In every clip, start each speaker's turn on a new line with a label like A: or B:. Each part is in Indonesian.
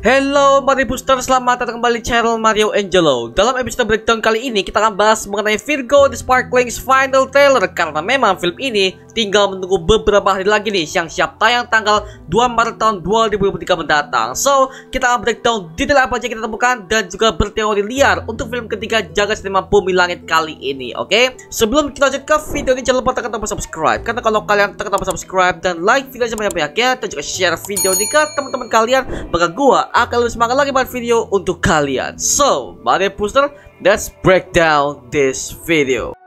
A: Hello Mario Booster, selamat datang kembali di channel Mario Angelo. Dalam episode breakdown kali ini kita akan bahas mengenai Virgo The Sparkling's final trailer. Karena memang film ini tinggal menunggu beberapa hari lagi nih, yang siap tayang tanggal 2 Maret tahun 2023 mendatang. So, kita akan breakdown detail apa aja kita temukan dan juga berteori liar untuk film ketiga Jagat Cinema Bumi Langit kali ini, oke? Sebelum kita lanjut ke video ini, jangan lupa tekan tombol subscribe. Karena kalau kalian tekan tombol subscribe dan like video sebanyak-banyaknya dan juga share video ini ke teman-teman kalian, maka gua akan lebih semangat lagi buat video untuk kalian. So, Mario Booster, let's break down this video.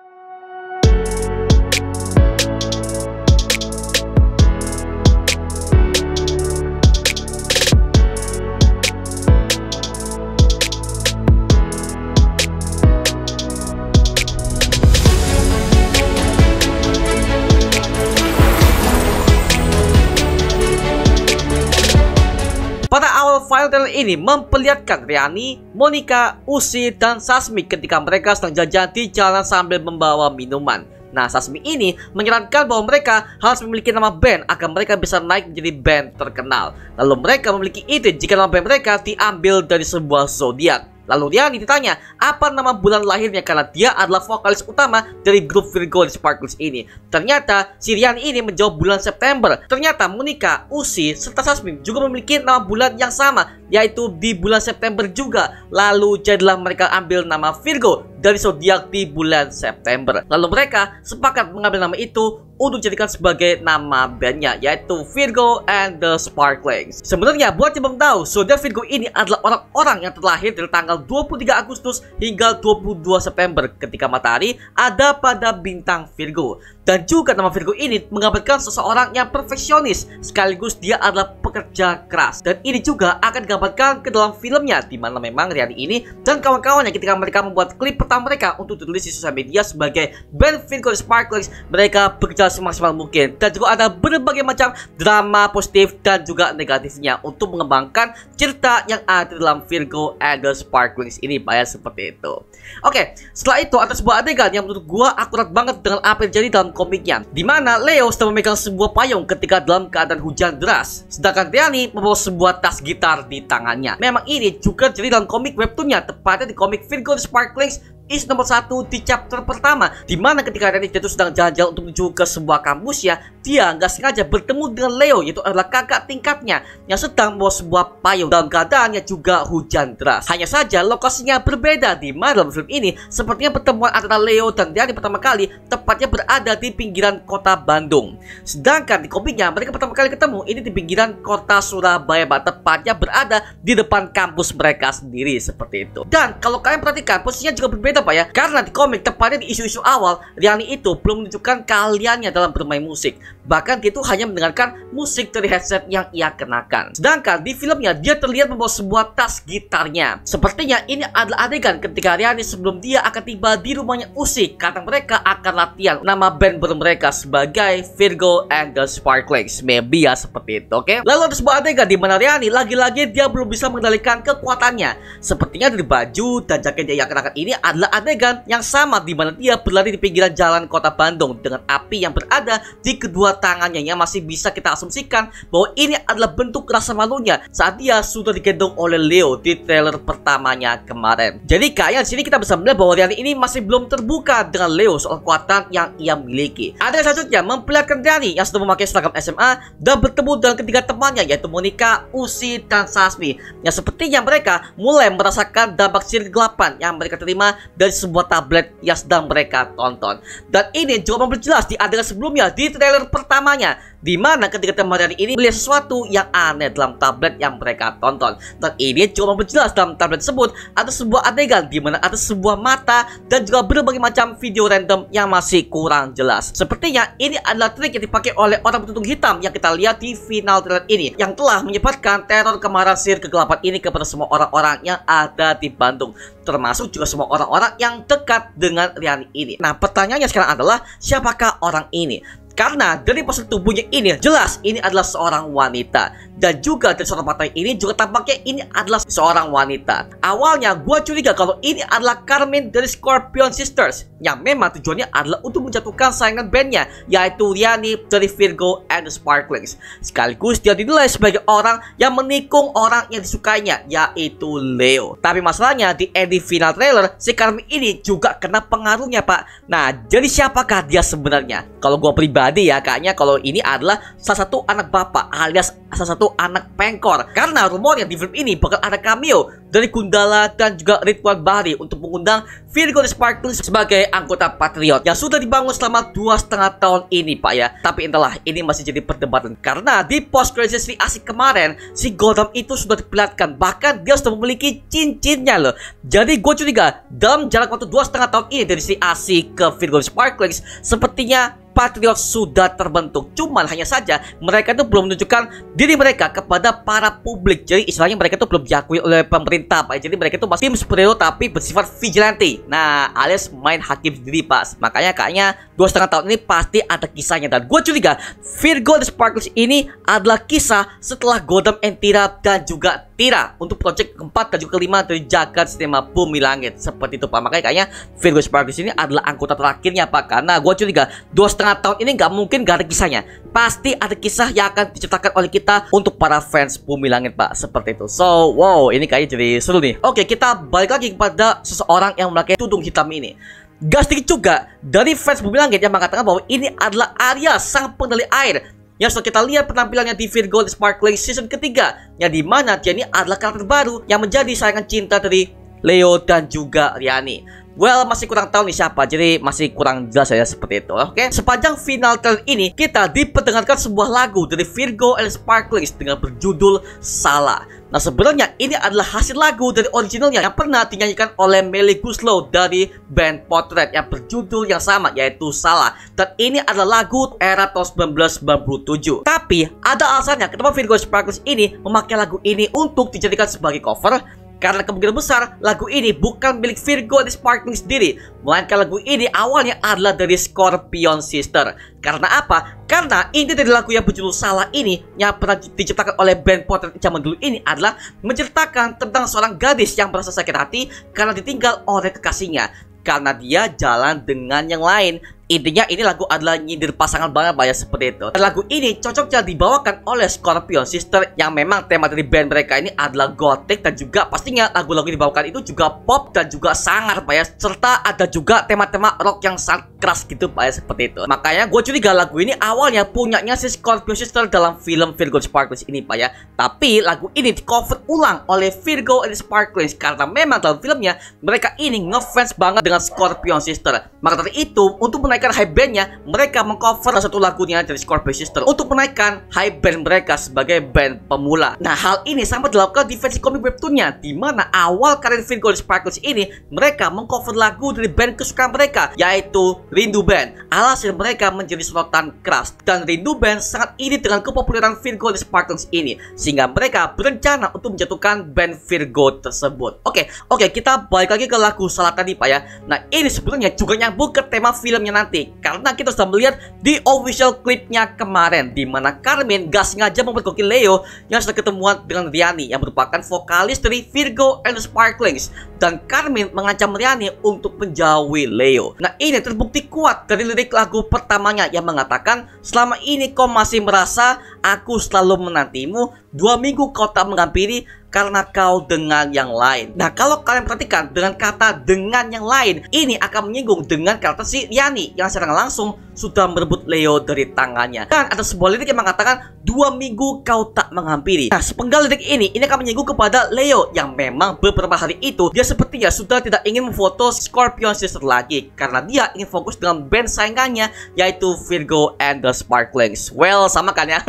A: Pada awal file trailer ini memperlihatkan Riani, Monica, Uzi, dan Sasmi ketika mereka sedang jajan di jalan sambil membawa minuman. Nah, Sasmi ini menyarankan bahwa mereka harus memiliki nama band agar mereka bisa naik menjadi band terkenal. Lalu mereka memiliki ide jika nama band mereka diambil dari sebuah zodiak. Lalu Riani ditanya apa nama bulan lahirnya karena dia adalah vokalis utama dari grup Virgo The Sparklings ini. Ternyata si Riani ini menjawab bulan September. Ternyata Monica, Uzi, serta Sasmi juga memiliki nama bulan yang sama, yaitu di bulan September juga. Lalu jadilah mereka ambil nama Virgo dari zodiak di bulan September. Lalu mereka sepakat mengambil nama itu untuk dijadikan sebagai nama bandnya, yaitu Virgo and the Sparklings. Sebenarnya buat yang belum tahu, zodiak Virgo ini adalah orang-orang yang terlahir dari tanggal 23 Agustus hingga 22 September ketika matahari ada pada bintang Virgo. Dan juga nama Virgo ini menggambarkan seseorang yang perfeksionis sekaligus dia adalah pekerja keras. Dan ini juga akan digambarkan ke dalam filmnya, di mana memang Riani ini dan kawan-kawannya ketika mereka membuat klip pertama mereka untuk ditulis di sosial media sebagai band Virgo The Sparklings, mereka bekerja semaksimal mungkin. Dan juga ada berbagai macam drama positif dan juga negatifnya untuk mengembangkan cerita yang ada dalam Virgo and the Sparklings ini, Pak, seperti itu. Oke, setelah itu ada sebuah adegan yang menurut gua akurat banget dengan apa yang terjadi dalam komiknya, dimana Leo sedang memegang sebuah payung ketika dalam keadaan hujan deras, sedangkan Riani membawa sebuah tas gitar di tangannya. Memang ini juga terjadi dalam komik webtoonnya, tepatnya di komik Virgo The Sparklings issue nomor 1 di chapter pertama, dimana ketika Riani itu sedang jalan-jalan untuk menuju ke sebuah kampus ya, dia nggak sengaja bertemu dengan Leo, yaitu adalah kakak tingkatnya yang sedang membawa sebuah payung dalam keadaannya juga hujan deras. Hanya saja lokasinya berbeda, di mana dalam film ini sepertinya pertemuan antara Leo dan Riani pertama kali tepatnya berada di pinggiran kota Bandung, sedangkan di komiknya mereka pertama kali ketemu ini di pinggiran kota Surabaya, tepatnya berada di depan kampus mereka sendiri, seperti itu. Dan kalau kalian perhatikan posisinya juga berbeda, Pak, ya, karena di komik tepatnya di isu-isu awal Riani itu belum menunjukkan keahliannya dalam bermain musik, bahkan dia itu hanya mendengarkan musik dari headset yang ia kenakan. Sedangkan di filmnya dia terlihat membawa sebuah tas gitarnya. Sepertinya ini adalah adegan ketika Riani sebelum dia akan tiba di rumahnya Uzi karena mereka akan latihan nama band baru mereka sebagai Virgo and the Sparklings, maybe ya, seperti itu. Oke, lalu ada sebuah adegan di mana Riani lagi-lagi dia belum bisa mengendalikan kekuatannya. Sepertinya dari baju dan jaket yang ia kenakan ini adalah adegan yang sama di mana dia berlari di pinggiran jalan kota Bandung dengan api yang berada di kedua tangannya, yang masih bisa kita asumsikan bahwa ini adalah bentuk rasa malunya saat dia sudah digendong oleh Leo di trailer pertamanya kemarin. Jadi kayaknya di sini kita bisa melihat bahwa Riani ini masih belum terbuka dengan Leo soal kekuatan yang ia miliki. Ada selanjutnya memperlihatkan Riani yang sudah memakai seragam SMA dan bertemu dengan ketiga temannya, yaitu Monica, Uzi, dan Sasmi, yang sepertinya mereka mulai merasakan dampak sihir kegelapan yang mereka terima dari sebuah tablet yang sedang mereka tonton. Dan ini juga memperjelas di adegan sebelumnya di trailer pertamanya, di mana ketika teman Riani ini melihat sesuatu yang aneh dalam tablet yang mereka tonton. Dan ini juga memperjelas dalam tablet tersebut ada sebuah adegan di mana ada sebuah mata dan juga berbagai macam video random yang masih kurang jelas. Sepertinya ini adalah trik yang dipakai oleh orang bertutung hitam yang kita lihat di final trailer ini, yang telah menyebabkan teror kemarahan sihir kegelapan ini kepada semua orang-orang yang ada di Bandung, termasuk juga semua orang-orang yang dekat dengan Riani ini. Nah, pertanyaannya sekarang adalah siapakah orang ini? Karena dari postur tubuhnya ini jelas ini adalah seorang wanita. Dan juga dari seorang mata ini juga tampaknya ini adalah seorang wanita. Awalnya gue curiga kalau ini adalah Carmen dari Scorpion Sisters, yang memang tujuannya adalah untuk menjatuhkan saingan bandnya, yaitu Riani dari Virgo and the Sparklings. Sekaligus dia dinilai sebagai orang yang menikung orang yang disukainya, yaitu Leo. Tapi masalahnya di ending final trailer, si Carmen ini juga kena pengaruhnya, Pak. Nah, jadi siapakah dia sebenarnya? Kalau gue pribadi ya, kayaknya kalau ini adalah salah satu anak bapak alias salah satu anak pengkor. Karena rumornya di film ini bakal ada cameo dari Gundala dan juga Ridwan Bahri untuk mengundang Virgo the Sparklings sebagai anggota Patriot yang sudah dibangun selama 2,5 tahun ini, Pak ya. Tapi entahlah, ini masih jadi perdebatan karena di post credits Sri Asik kemarin si Gotham itu sudah diperlihatkan, bahkan dia sudah memiliki cincinnya loh. Jadi gue curiga dalam jarak waktu 2,5 tahun ini dari Sri Asik ke Virgo the Sparklings, sepertinya Patriot sudah terbentuk. Cuman hanya saja mereka itu belum menunjukkan diri mereka kepada para publik. Jadi istilahnya mereka itu belum diakui oleh pemerintah, Pak. Jadi mereka itu masih tim superhero tapi bersifat vigilante. Nah, alias main hakim sendiri, Pak. Makanya kayaknya 2,5 tahun ini pasti ada kisahnya. Dan gue curiga Virgo the Sparklings ini adalah kisah setelah Gotham and Tira dan juga Tira untuk project keempat dan juga kelima dari Jagat Cinema Bumi Langit. Seperti itu, Pak. Makanya kayaknya Virgo Sparklings ini adalah anggota terakhirnya, Pak. Karena gue curiga 2,5 tahun ini nggak mungkin gak ada kisahnya. Pasti ada kisah yang akan diciptakan oleh kita untuk para fans Bumi Langit, Pak. Seperti itu. So, wow, ini kayaknya jadi seru nih. Oke, kita balik lagi kepada seseorang yang memakai tudung hitam ini. Gak sedikit juga dari fans Bumi Langit yang mengatakan bahwa ini adalah Arya, sang pengendali air, yang sudah kita lihat penampilannya di Virgo the Sparklings season ketiga, yang dimana dia ini adalah karakter baru yang menjadi sayangan cinta dari Leo dan juga Riani. Well, masih kurang tahu nih siapa, jadi masih kurang jelas ya seperti itu. Oke, sepanjang final trailer ini kita diperdengarkan sebuah lagu dari Virgo and Sparklings dengan berjudul Salah. Nah, sebenarnya ini adalah hasil lagu dari originalnya yang pernah dinyanyikan oleh Melly Guslow dari band Portrait yang berjudul yang sama, yaitu Salah. Dan ini adalah lagu era tahun 1997. Tapi ada alasannya kenapa Virgo Sparklings ini memakai lagu ini untuk dijadikan sebagai cover. Karena kemungkinan besar lagu ini bukan milik Virgo the Sparklings sendiri, melainkan lagu ini awalnya adalah dari Scorpion Sister. Karena apa? Karena inti dari lagu yang berjudul Salah ini yang pernah diciptakan oleh band Portrait zaman dulu ini adalah menceritakan tentang seorang gadis yang merasa sakit hati karena ditinggal oleh kekasihnya, karena dia jalan dengan yang lain. Intinya ini lagu adalah nyindir pasangan banget, Pak ya, seperti itu. Dan lagu ini cocoknya dibawakan oleh Scorpion Sister yang memang tema dari band mereka ini adalah gothic, dan juga pastinya lagu-lagu yang dibawakan itu juga pop dan juga sangar, Pak ya. Serta ada juga tema-tema rock yang sangat keras gitu, Pak ya, seperti itu. Makanya gue curiga lagu ini awalnya punyanya si Scorpion Sister dalam film Virgo Sparklings ini, Pak ya. Tapi lagu ini di cover ulang oleh Virgo and Sparklings karena memang dalam filmnya mereka ini ngefans banget dengan Scorpion Sister. Maka dari itu untuk menaikkan hype bandnya, mereka mengcover satu lagunya dari Scorpion Sister untuk menaikkan hype band mereka sebagai band pemula. Nah, hal ini sama dilakukan di versi komik webtoonnya, di mana awal karir Virgo Sparklings ini mereka mengcover lagu dari band kesukaan mereka, yaitu Rindu Band. Alhasil mereka menjadi sorotan keras, dan Rindu Band sangat iri dengan kepopuleran Virgo Sparklings ini, sehingga mereka berencana untuk menjatuhkan band Virgo tersebut. Oke, kita balik lagi ke lagu Salah tadi, Pak ya. Nah, ini sebenarnya juga nyambung ke tema filmnya nanti, karena kita sudah melihat di official clipnya kemarin, di mana Carmen gak sengaja mempergoki Leo yang sudah ketemuan dengan Riani yang merupakan vokalis dari Virgo and the Sparklings, dan Carmen mengancam Riani untuk menjauhi Leo. Nah, ini terbukti kuat dari lirik lagu pertamanya yang mengatakan, selama ini kau masih merasa aku selalu menantimu, 2 minggu kau tak menghampiri karena kau dengan yang lain. Nah, kalau kalian perhatikan dengan kata dengan yang lain, ini akan menyinggung dengan karakter si Riani yang secara langsung sudah merebut Leo dari tangannya. Dan ada sebuah lirik yang mengatakan 2 minggu kau tak menghampiri. Nah, sepenggal lirik ini akan menyinggung kepada Leo yang memang beberapa hari itu dia sepertinya sudah tidak ingin memfoto Scorpion Sister lagi karena dia ingin fokus dengan band saingannya, yaitu Virgo and the Sparklings. Well, sama kan ya?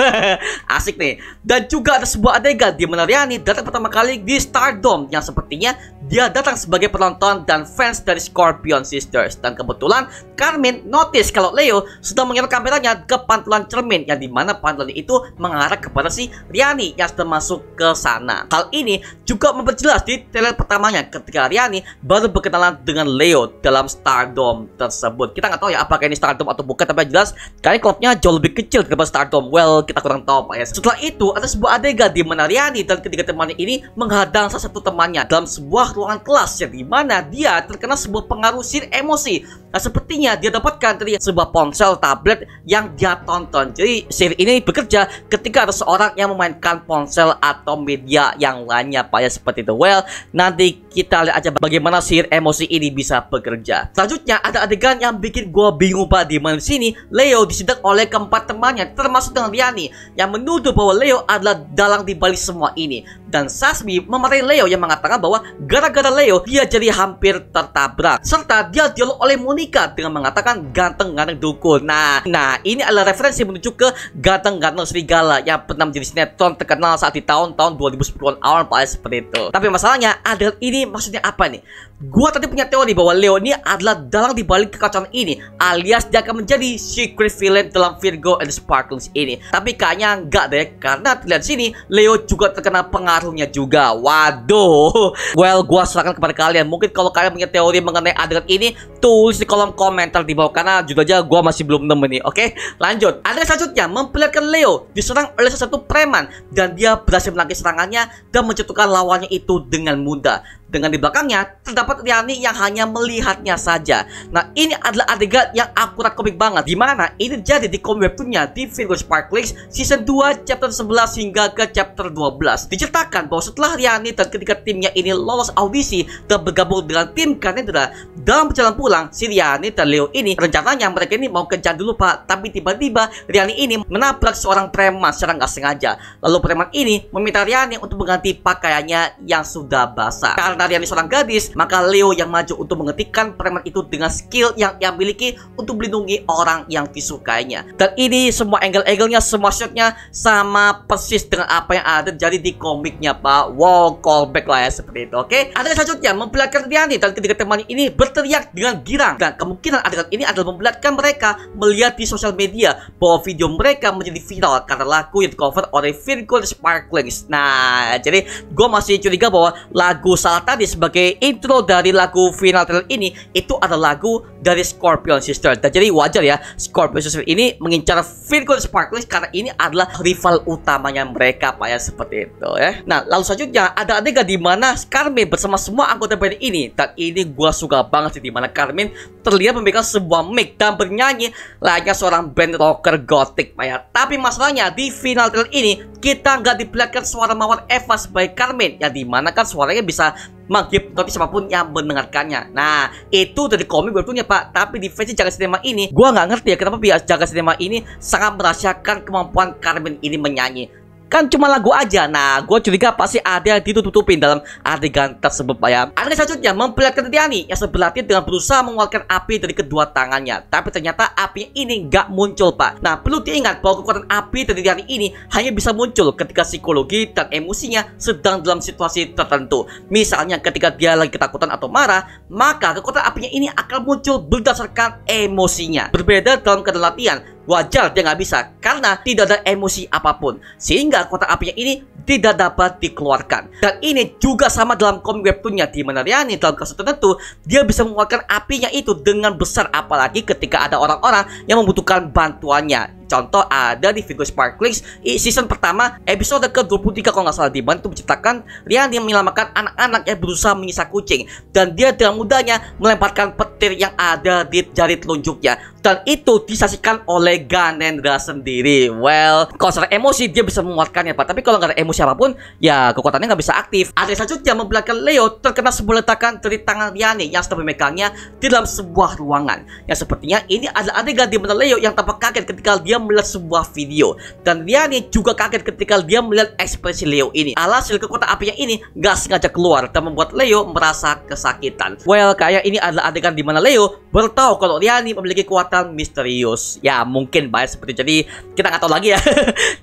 A: Asik nih. Dan juga ada sebuah adegan di mana Riani datang pertama kali di Stardom yang sepertinya dia datang sebagai penonton dan fans dari Scorpion Sisters. Dan kebetulan Carmen notice kalau Leo sudah mengira kameranya ke pantulan cermin, yang dimana pantulan itu mengarah kepada si Riani yang sudah masuk ke sana. Hal ini juga memperjelas di trailer pertamanya ketika Riani baru berkenalan dengan Leo dalam Stardom tersebut. Kita nggak tahu ya apakah ini Stardom atau bukan, tapi jelas kayaknya klubnya jauh lebih kecil daripada Stardom. Well, kita kurang tahu Pak ya. Setelah itu ada sebuah adegan di mana Riani dan ketiga temannya ini menghadang salah satu temannya dalam sebuah ruangan kelas, yang dimana dia terkena sebuah pengaruh sihir emosi. Nah, sepertinya dia dapatkan dari sebuah ponsel tablet yang dia tonton. Jadi sihir ini bekerja ketika ada seorang yang memainkan ponsel atau media yang lainnya Pak ya, seperti itu. Well, nanti kita lihat aja bagaimana sihir emosi ini bisa bekerja. Selanjutnya ada adegan yang bikin gua bingung Pak, di mana sini Leo disidak oleh keempat temannya termasuk dengan Riani yang menuduh bahwa Leo adalah dalang di balik semua ini. Dan Sasmi memarahi Leo yang mengatakan bahwa gara-gara Leo dia jadi hampir tertabrak, serta dia dialog oleh Monica dengan mengatakan ganteng-ganteng dukun. Nah ini adalah referensi menuju ke ganteng-ganteng serigala yang pernah menjadi sinetron terkenal saat di tahun-tahun 2010-an awal Pak, seperti itu. Tapi masalahnya adegan ini maksudnya apa nih? Gua tadi punya teori bahwa Leo ini adalah dalang di balik kekacauan ini, alias dia akan menjadi secret villain dalam Virgo and Sparklings ini. Tapi kayaknya enggak deh, karena terlihat sini Leo juga terkena pengaruhnya juga. Waduh. Well, gua serahkan kepada kalian. Mungkin kalau kalian punya teori mengenai adegan ini, tulis di kolom komentar di bawah, karena jujur aja gua masih belum nemu nih. Oke, lanjut. Adegan selanjutnya memperlihatkan Leo diserang oleh salah satu preman dan dia berhasil menangkis serangannya dan menjatuhkan lawannya itu dengan mudah. Dengan di belakangnya terdapat Riani yang hanya melihatnya saja. Nah, ini adalah adegan yang akurat komik banget, dimana ini jadi di komik webtoonnya di Virgo Sparklings season 2 chapter 11 hingga ke chapter 12. Diceritakan bahwa setelah Riani dan ketiga timnya ini lolos audisi dan bergabung dengan tim Kanedra, dalam perjalanan pulang si Riani dan Leo ini rencananya mereka ini mau kencan dulu Pak, tapi tiba-tiba Riani ini menabrak seorang preman secara nggak sengaja. Lalu preman ini meminta Riani untuk mengganti pakaiannya yang sudah basah. Karena Riani seorang gadis, maka Leo yang maju untuk menghentikan preman itu dengan skill yang ia miliki untuk melindungi orang yang disukainya. Dan ini semua angle-angle-nya, semua shotnya sama persis dengan apa yang ada jadi di komiknya Pak. Wow, callback lah ya, seperti itu. Oke, adegan selanjutnya memperlihatkan Riani dan ketiga temannya ini berteriak dengan girang, dan kemungkinan adegan ini adalah memperlihatkan mereka melihat di sosial media bahwa video mereka menjadi viral karena lagu yang di-cover oleh Virgo Sparklings. Nah, jadi gue masih curiga bahwa lagu salah tadi sebagai intro dari lagu final trailer ini itu adalah lagu dari Scorpion Sisters. Dan jadi wajar ya Scorpion Sisters ini mengincar Virgo Sparklings karena ini adalah rival utamanya mereka Pak ya, seperti itu ya. Nah, lalu selanjutnya ada adegan di mana Carmen bersama semua anggota band ini, dan ini gua suka banget sih, di mana Carmen terlihat memegang sebuah mic dan bernyanyi layaknya seorang band rocker gothic Pak ya. Tapi masalahnya di final trailer ini kita nggak diperlihatkan suara mawar Eva sebagai Carmen, yang dimana kan suaranya bisa menghipnotis siapapun yang mendengarkannya. Nah, itu dari komik webtoonnya Pak. Tapi di versi Jaga Cinema ini, gua nggak ngerti ya kenapa pihak Jaga Cinema ini sangat merahasiakan kemampuan Carmen ini menyanyi. Kan cuma lagu aja. Nah, gue curiga pasti ada yang ditutup-tutupin dalam adegan tersebut Pak ya. Adegan selanjutnya memperlihatkan Riani yang sebelatin dengan berusaha mengeluarkan api dari kedua tangannya. Tapi ternyata api ini nggak muncul Pak. Nah, perlu diingat bahwa kekuatan api dari Riani ini hanya bisa muncul ketika psikologi dan emosinya sedang dalam situasi tertentu. Misalnya ketika dia lagi ketakutan atau marah, maka kekuatan apinya ini akan muncul berdasarkan emosinya. Berbeda dalam keadaan latihan, wajar dia nggak bisa karena tidak ada emosi apapun, sehingga kekuatan apinya ini tidak dapat dikeluarkan. Dan ini juga sama dalam komik webtoonnya, di mana Riani dalam kasus tertentu dia bisa mengeluarkan apinya itu dengan besar, apalagi ketika ada orang-orang yang membutuhkan bantuannya. Contoh ada di Virgo Sparklings season pertama episode ke-23 kalau nggak salah, di mana itu menceritakan Riani menyelamatkan anak-anak yang berusaha menyiksa kucing, dan dia dengan mudahnya melemparkan petir yang ada di jari telunjuknya, dan itu disaksikan oleh Ganendra sendiri. Well, kalau secara emosi dia bisa mengeluarkannya Pak, tapi kalau nggak ada emosi apapun ya kekuatannya nggak bisa aktif. Ada selanjutnya memperlihatkan Leo terkena sebuah letakan dari tangan Riani yang sedang memegangnya di dalam sebuah ruangan, yang sepertinya ini adalah adegan di mana Leo yang tampak kaget ketika dia dia melihat sebuah video. Dan Riani juga kaget ketika dia melihat ekspresi Leo ini. Alhasil kekuatan apinya ini gak sengaja keluar dan membuat Leo merasa kesakitan. Well, kayak ini adalah adegan di mana Leo baru tahu kalau Riani memiliki kekuatan misterius. Ya mungkin baik seperti itu. Jadi kita nggak tahu lagi ya.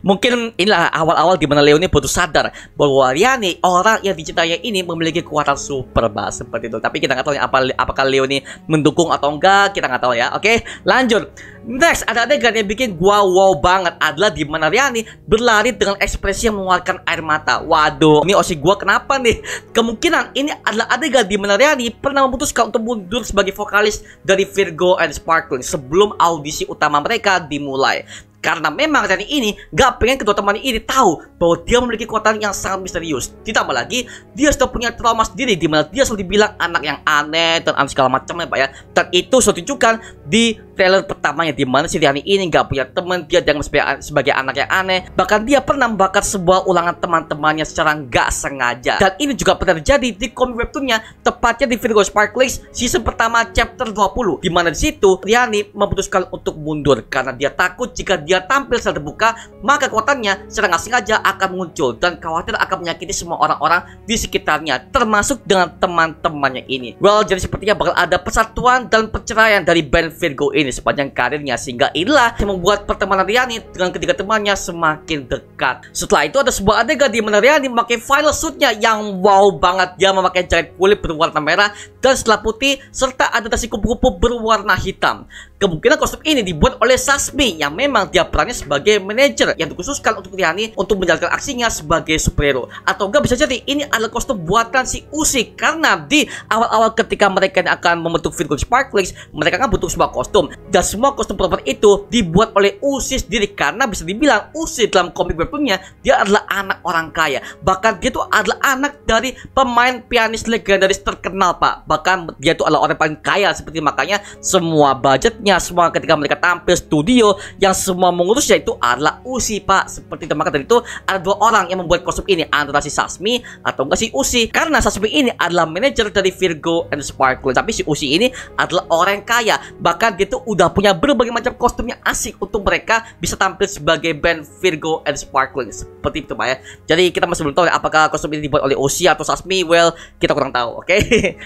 A: Mungkin inilah awal-awal di mana Leo ini baru sadar bahwa Riani, orang yang dicintainya ini, memiliki kekuatan super bahas seperti itu. Tapi kita nggak tahu ya apakah Leo ini mendukung atau enggak, kita nggak tahu ya. Oke, lanjut. Next, ada adegan yang bikin gua wow banget adalah di mana Riani berlari dengan ekspresi yang mengeluarkan air mata. Waduh, ini OC gua kenapa nih? Kemungkinan ini adalah adegan di mana Riani pernah memutuskan untuk mundur sebagai vokalis dari Virgo and Sparkling sebelum audisi utama mereka dimulai. Karena memang Riani ini gak pengen kedua temannya ini tahu bahwa dia memiliki kekuatan yang sangat misterius. Ditambah lagi, dia sudah punya trauma sendiri di mana dia selalu dibilang anak yang aneh dan segala macamnya, Pak ya. Dan itu sudah ditunjukkan di trailer pertamanya, di mana si Riani ini gak punya teman, dia dianggap sebagai anak yang aneh. Bahkan dia pernah membakar sebuah ulangan teman-temannya secara gak sengaja. Dan ini juga pernah terjadi di komik webtoonnya, tepatnya di Virgo Sparklings season pertama chapter 20, di mana di situ Riani memutuskan untuk mundur karena dia takut jika dia tampil secara terbuka, maka kekuatannya secara nggak sengaja akan muncul dan khawatir akan menyakiti semua orang-orang di sekitarnya, termasuk dengan teman-temannya ini. Well, jadi sepertinya bakal ada persatuan dan perceraian dari band Virgo ini sepanjang karirnya, sehingga inilah yang membuat pertemanan Riani dengan ketiga temannya semakin dekat. Setelah itu ada sebuah adegan di mana Riani memakai final suitnya yang wow banget. Dia memakai jaket kulit berwarna merah dan setelah putih, serta ada dasi kupu-kupu berwarna hitam. Kemungkinan kostum ini dibuat oleh Sasmi yang memang dia perannya sebagai manajer yang dikhususkan untuk Riani untuk menjalankan aksinya sebagai superhero. Atau enggak bisa jadi ini adalah kostum buatan si Usi, karena di awal-awal ketika mereka akan membentuk Virgo Sparklings, mereka kan butuh sebuah kostum, dan semua kostum perempuan itu dibuat oleh Usi sendiri. Karena bisa dibilang Usi dalam komik webtoonnya dia adalah anak orang kaya, bahkan dia itu adalah anak dari pemain pianis legendaris terkenal, Pak. Bahkan dia itu adalah orang paling kaya seperti, makanya semua budgetnya, semua ketika mereka tampil studio, yang semua mengurusnya itu adalah Usi, Pak. Seperti itu. Maka dari itu ada dua orang yang membuat kostum ini, antara si Sasmi atau enggak si Usi. Karena Sasmi ini adalah manajer dari Virgo and Sparkle, tapi si Usi ini adalah orang yang kaya. Bahkan dia tuh udah punya berbagai macam kostum yang asik untuk mereka bisa tampil sebagai band Virgo and Sparkle. Seperti itu, Pak ya. Jadi kita masih belum tahu ya, apakah kostum ini dibuat oleh Usi atau Sasmi. Well, kita kurang tahu, oke?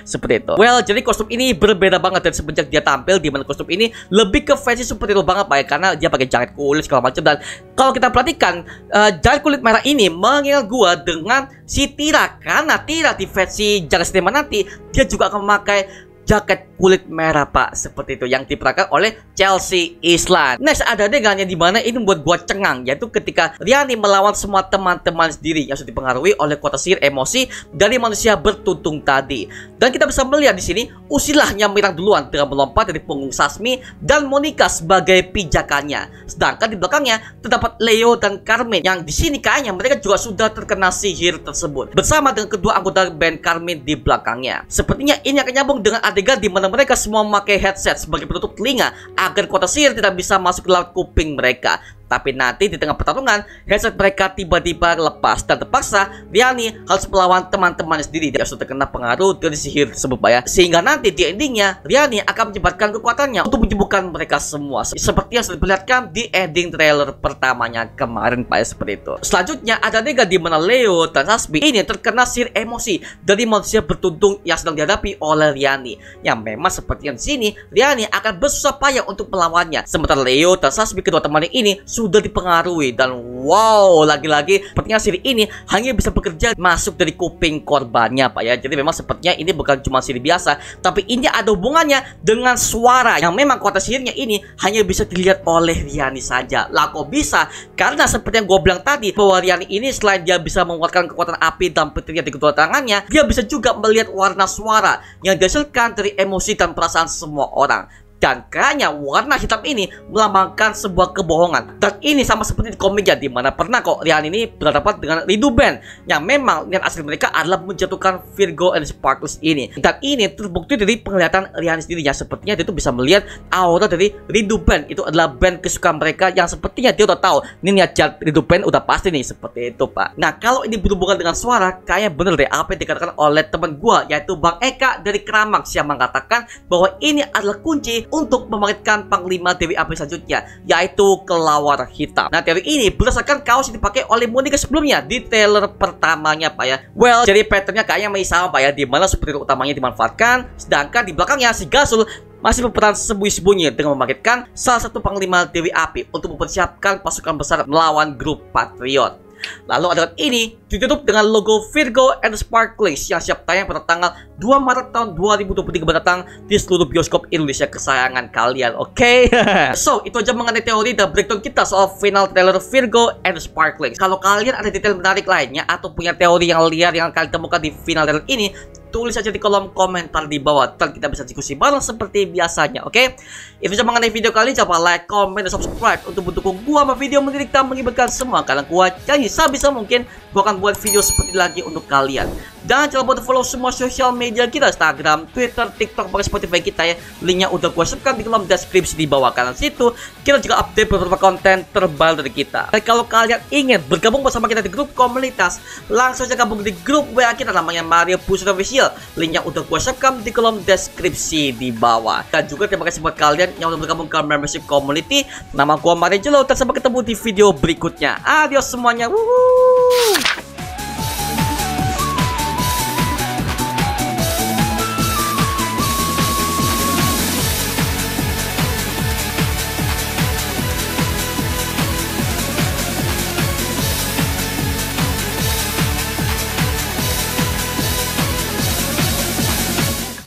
A: Seperti itu. Well, jadi kostum ini berbeda banget dari semenjak dia tampil, di mana kostum ini lebih ke fancy superhero banget, Pak ya, karena dia pakai jaket kulit segala macam. Dan kalau kita perhatikan, jaket kulit merah ini mengingat gua dengan si Tira, karena Tira di versi jaket Steam nanti dia juga akan memakai jaket kulit merah, Pak, seperti itu, yang diperankan oleh Chelsea Islan. Next, ada adegannya di mana ini membuat gua cengang, yaitu ketika Riani melawan semua teman-teman sendiri yang sudah dipengaruhi oleh kuota sihir emosi dari manusia bertuntung tadi. Dan kita bisa melihat di sini Usilah yang menyerang duluan dengan melompat dari punggung Sasmi dan Monica sebagai pijakannya. Sedangkan di belakangnya terdapat Leo dan Carmen, yang di sini kayaknya mereka juga sudah terkena sihir tersebut, bersama dengan kedua anggota band Carmen di belakangnya. Sepertinya ini akan nyambung dengan adegan di mana mereka semua memakai headset sebagai penutup telinga agar kuota sihir tidak bisa masuk ke laut kuping mereka. Tapi nanti di tengah pertarungan, headset mereka tiba-tiba lepas dan terpaksa Riani harus melawan teman-temannya sendiri yang sudah terkena pengaruh dari sihir tersebut, Pak ya. Sehingga nanti di endingnya Riani akan menyebarkan kekuatannya untuk menyembuhkan mereka semua, seperti yang sudah diperlihatkan di ending trailer pertamanya kemarin, Pak ya, seperti itu. Selanjutnya ada adegan di mana Leo dan Sasmi ini terkena sihir emosi dari manusia bertuntung yang sedang dihadapi oleh Riani. Yang memang seperti yang di sini, Riani akan bersusah payah untuk melawannya, sementara Leo dan Sasmi, kedua temannya ini, sudah dipengaruhi. Dan wow, lagi-lagi sepertinya sihir ini hanya bisa bekerja masuk dari kuping korbannya, Pak ya. Jadi memang sepertinya ini bukan cuma sihir biasa, tapi ini ada hubungannya dengan suara, yang memang kuota sihirnya ini hanya bisa dilihat oleh Riani saja. Lah kok bisa? Karena seperti yang gue bilang tadi, bahwa Riani ini selain dia bisa mengeluarkan kekuatan api dan petirnya di kedua tangannya, dia bisa juga melihat warna suara yang dihasilkan dari emosi dan perasaan semua orang. Dan kayaknya warna hitam ini melambangkan sebuah kebohongan. Dan ini sama seperti di komiknya, di mana pernah kok Riani ini berhadapan dengan Rindu Band, yang memang niat asli mereka adalah menjatuhkan Virgo and Sparkles ini. Dan ini terbukti dari penglihatan Riani sendiri, yang sepertinya dia itu bisa melihat aura dari Rindu Band. Itu adalah band kesukaan mereka, yang sepertinya dia udah tahu ini niat jahat Rindu Band udah pasti nih, seperti itu, Pak. Nah, kalau ini berhubungan dengan suara, kayaknya bener deh apa yang dikatakan oleh teman gua, yaitu Bang Eka dari Kramax, yang mengatakan bahwa ini adalah kunci untuk membangkitkan Panglima Dewi Api selanjutnya, yaitu Kelawar Hitam. Nah, teori ini berdasarkan kaos yang dipakai oleh Monica sebelumnya di trailer pertamanya, Pak ya. Well, jadi patternnya kayaknya masih sama, Pak ya, di mana superhero utamanya dimanfaatkan, sedangkan di belakangnya si Gasul masih berperan sembunyi-sembunyi dengan membangkitkan salah satu Panglima Dewi Api untuk mempersiapkan pasukan besar melawan grup Patriot. Lalu adegan ini ditutup dengan logo Virgo and the Sparklings yang siap tayang pada tanggal 2 Maret tahun 2023 mendatang di seluruh bioskop Indonesia kesayangan kalian. Oke? So, itu aja mengenai teori dan breakdown kita soal final trailer Virgo and the Sparklings. Kalau kalian ada detail menarik lainnya atau punya teori yang liar yang kalian temukan di final trailer ini, tulis aja di kolom komentar di bawah dan kita bisa diskusi bareng seperti biasanya. Oke? Itu aja mengenai video kali ini. Jangan lupa like, comment, dan subscribe untuk mendukung gua sama video mendidik dan mengibarkan semua kalian kuat. Janji sebisa mungkin gua akan buat video seperti lagi untuk kalian. Dan jangan lupa follow semua sosial media kita, Instagram, Twitter, TikTok, bahkan Spotify kita ya. Linknya udah gua sebutkan di kolom deskripsi di bawah. Karena situ kita juga update beberapa konten terbaru dari kita. Dan kalau kalian ingin bergabung bersama kita di grup komunitas, langsung saja gabung di grup WA kita namanya Mario Pusat Official. Linknya udah gua sebutkan di kolom deskripsi di bawah. Dan juga terima kasih buat kalian yang udah bergabung ke membership community. Nama gua Mario Jelo, dan sampai ketemu di video berikutnya. Adios semuanya. Wuhuu.